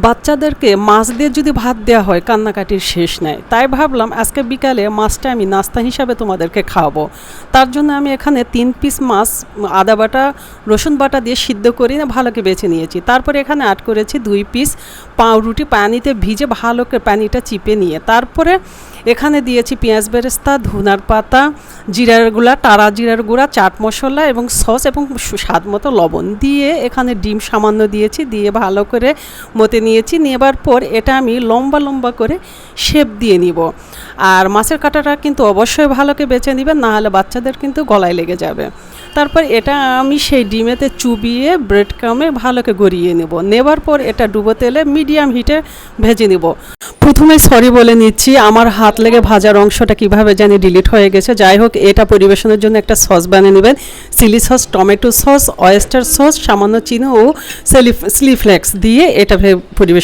বাচ্চাদেরকে মাছ দিয়ে যদি ভাত দেওয়া হয় কান্নাকাটির শেষ নাই, তাই ভাবলাম আজকে বিকালে মাছটা আমি নাস্তা হিসাবে তোমাদেরকে খাওয়াবো। তার জন্য আমি এখানে 3 পিস মাছ আদা বাটা রসুন বাটা দিয়ে সিদ্ধ করে ভালো করে বেছে নিয়েছি। তারপরে এখানে অ্যাড করেছি 2 পিস পাউরুটি পানিতে ভিজে ভালো করে পানিটা চিপে নিয়ে, তারপরে এখানে দিয়েছি পেঁয়াজ বেরেস্তা, ধুনার পাতা, জিরার গুঁড়া, টারা জিরার গুঁড়া, চাট মশলা এবং সস এবং স্বাদ মতো লবণ দিয়ে এখানে ডিম সামান্য দিয়েছি, দিয়ে ভালো করে মতে নিয়েছি। নেবার পর এটা আমি লম্বা লম্বা করে শেপ দিয়ে নিব। আর মাছের কাঁটাটা কিন্তু অবশ্যই ভালো করে বেছে নেবেন, না হলে বাচ্চাদের কিন্তু গলায় লেগে যাবে। তারপর এটা আমি সেই ডিমেতে চুবিয়ে ব্রেড ক্রামে ভালো করে গড়িয়ে নেব। নেবার পর এটা ডুবো তেলে মিডিয়াম হিটে ভেজে নেব। প্রথমে সরি বলে নিচ্ছি, আমার হাত লেগে ভাজার অংশটা কিভাবে জানি ডিলিট হয়ে গেছে। যাই হোক, এটা পরিবেশনের জন্য একটা সস বানিয়ে নেবেন। Chilli sauce, tomato sauce, oyster sauce, সামান্য চিনি ও চিলি ফ্লেক্স দিয়ে এটা পরিবেশন